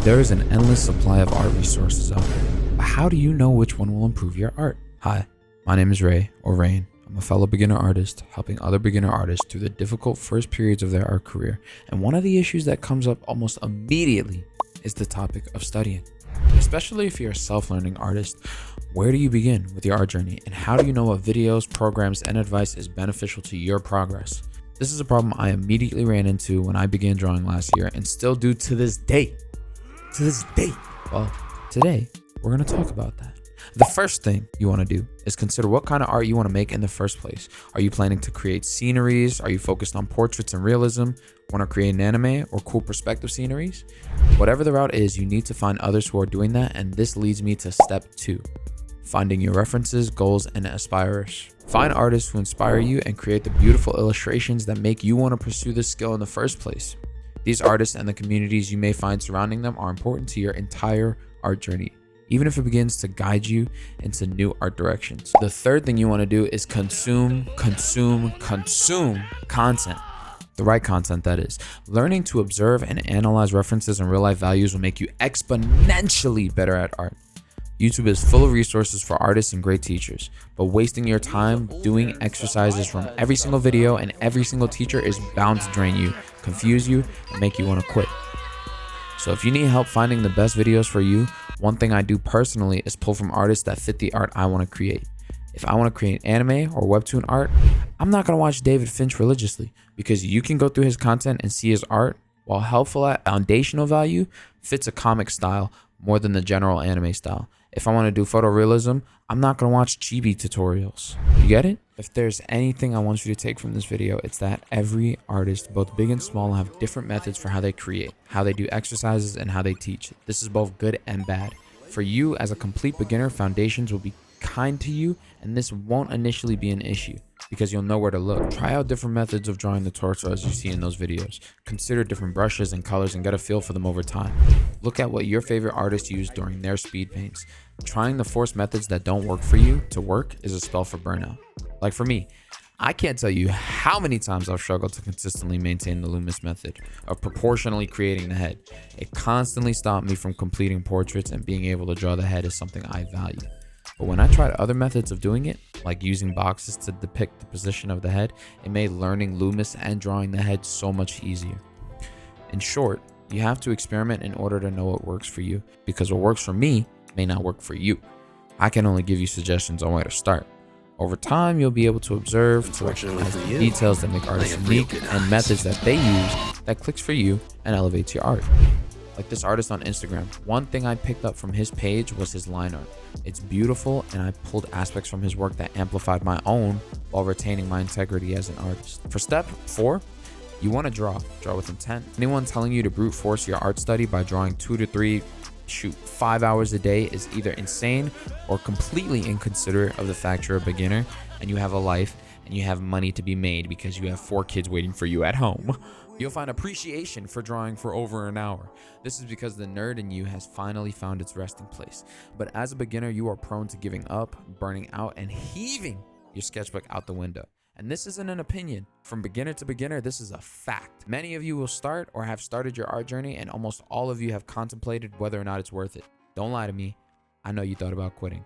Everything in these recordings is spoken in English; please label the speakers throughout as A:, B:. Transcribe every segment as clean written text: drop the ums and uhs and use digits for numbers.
A: There is an endless supply of art resources out there, but how do you know which one will improve your art? Hi, my name is Ray, or Rain. I'm a fellow beginner artist, helping other beginner artists through the difficult first periods of their art career. And one of the issues that comes up almost immediately is the topic of studying. Especially if you're a self-learning artist, where do you begin with your art journey? And how do you know what videos, programs, and advice is beneficial to your progress? This is a problem I immediately ran into when I began drawing last year and still do to this day. Well, today we're going to talk about that. The first thing you want to do is consider what kind of art you want to make in the first place. Are you planning to create sceneries? Are you focused on portraits and realism? Want to create an anime or cool perspective sceneries? Whatever the route is, you need to find others who are doing that, and this leads me to step 2. Finding your references, goals, and aspirers. Find artists who inspire you and create the beautiful illustrations that make you want to pursue this skill in the first place. These artists and the communities you may find surrounding them are important to your entire art journey, even if it begins to guide you into new art directions. The third thing you want to do is consume content. The right content, that is. Learning to observe and analyze references and real-life values will make you exponentially better at art. YouTube is full of resources for artists and great teachers, but wasting your time doing exercises from every single video and every single teacher is bound to drain you, confuse you, and make you want to quit. So if you need help finding the best videos for you, one thing I do personally is pull from artists that fit the art I want to create. If I want to create anime or webtoon art, I'm not going to watch David Finch religiously, because you can go through his content and see his art, while helpful at foundational value, fits a comic style more than the general anime style. If I want to do photorealism, I'm not going to watch chibi tutorials. You get it? If there's anything I want you to take from this video, it's that every artist, both big and small, have different methods for how they create, how they do exercises, and how they teach. This is both good and bad. For you as a complete beginner, foundations will be kind to you, and this won't initially be an issue because you'll know where to look. Try out different methods of drawing the torso as you see in those videos. Consider different brushes and colors and get a feel for them over time. Look at what your favorite artists use during their speed paints. Trying to force methods that don't work for you to work is a spell for burnout. Like for me, I can't tell you how many times I've struggled to consistently maintain the Loomis method of proportionally creating the head. It constantly stopped me from completing portraits, and being able to draw the head is something I value. But when I tried other methods of doing it, like using boxes to depict the position of the head, it made learning Loomis and drawing the head so much easier. In short, you have to experiment in order to know what works for you, because what works for me may not work for you. I can only give you suggestions on where to start. Over time, you'll be able to observe, to recognize the details that make artists unique, and methods that they use that clicks for you and elevates your art. Like this artist on Instagram, one thing I picked up from his page was his line art. It's beautiful, and I pulled aspects from his work that amplified my own while retaining my integrity as an artist. For step 4, you want to draw with intent. Anyone telling you to brute force your art study by drawing 2 to 3, 5 hours a day is either insane or completely inconsiderate of the fact you're a beginner and you have a life and you have money to be made because you have 4 kids waiting for you at home. You'll find appreciation for drawing for over an hour. This is because the nerd in you has finally found its resting place. But as a beginner, you are prone to giving up, burning out, and heaving your sketchbook out the window. And this isn't an opinion. From beginner to beginner, this is a fact. Many of you will start or have started your art journey, and almost all of you have contemplated whether or not it's worth it. Don't lie to me. I know you thought about quitting.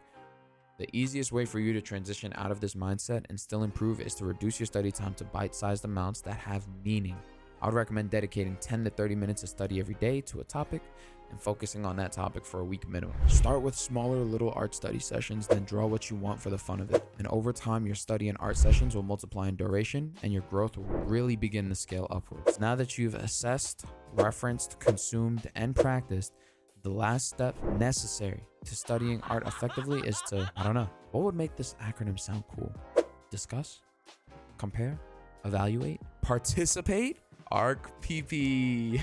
A: The easiest way for you to transition out of this mindset and still improve is to reduce your study time to bite-sized amounts that have meaning. I would recommend dedicating 10 to 30 minutes of study every day to a topic and focusing on that topic for a week minimum. Start with smaller little art study sessions, then draw what you want for the fun of it. And over time, your study and art sessions will multiply in duration, and your growth will really begin to scale upwards. Now that you've assessed, referenced, consumed, and practiced, the last step necessary to studying art effectively is to, what would make this acronym sound cool? Discuss, compare, evaluate, participate? ARC-PP.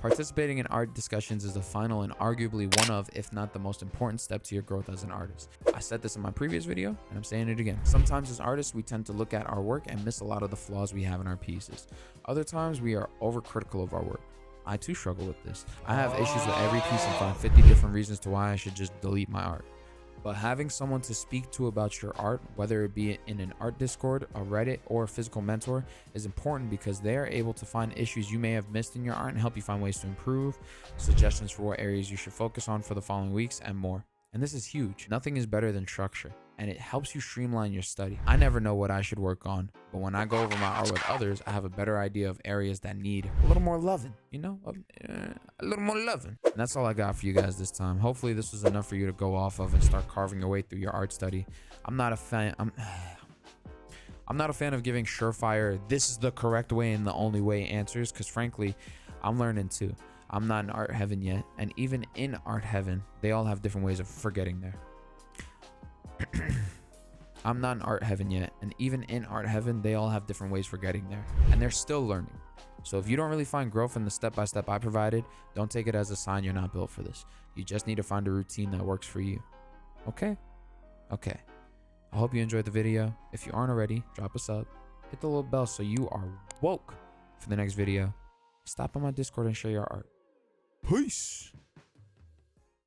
A: Participating in art discussions is the final and arguably one of, if not the most important step to your growth as an artist. I said this in my previous video, and I'm saying it again. Sometimes as artists, we tend to look at our work and miss a lot of the flaws we have in our pieces. Other times, we are overcritical of our work. I too struggle with this. I have issues with every piece and find 50 different reasons to why I should just delete my art. But having someone to speak to about your art, whether it be in an art Discord, a Reddit, or a physical mentor, is important because they are able to find issues you may have missed in your art and help you find ways to improve, suggestions for what areas you should focus on for the following weeks, and more. And this is huge. Nothing is better than structure, and it helps you streamline your study. I never know what I should work on, but when I go over my art with others, I have a better idea of areas that need a little more loving, you know, a little more loving. And that's all I got for you guys this time. Hopefully this was enough for you to go off of and start carving your way through your art study. I'm not a fan of giving surefire, this is the correct way and the only way answers, because frankly, I'm learning too. I'm not in art heaven yet, and even in art heaven, they all have different ways of getting there. I'm not in art heaven yet, and even in art heaven, they all have different ways for getting there, and they're still learning. So if you don't really find growth in the step-by-step I provided, don't take it as a sign you're not built for this. You just need to find a routine that works for you. Okay? Okay. I hope you enjoyed the video. If you aren't already, drop a sub, hit the little bell so you are woke for the next video. Stop on my Discord and share your art. Peace.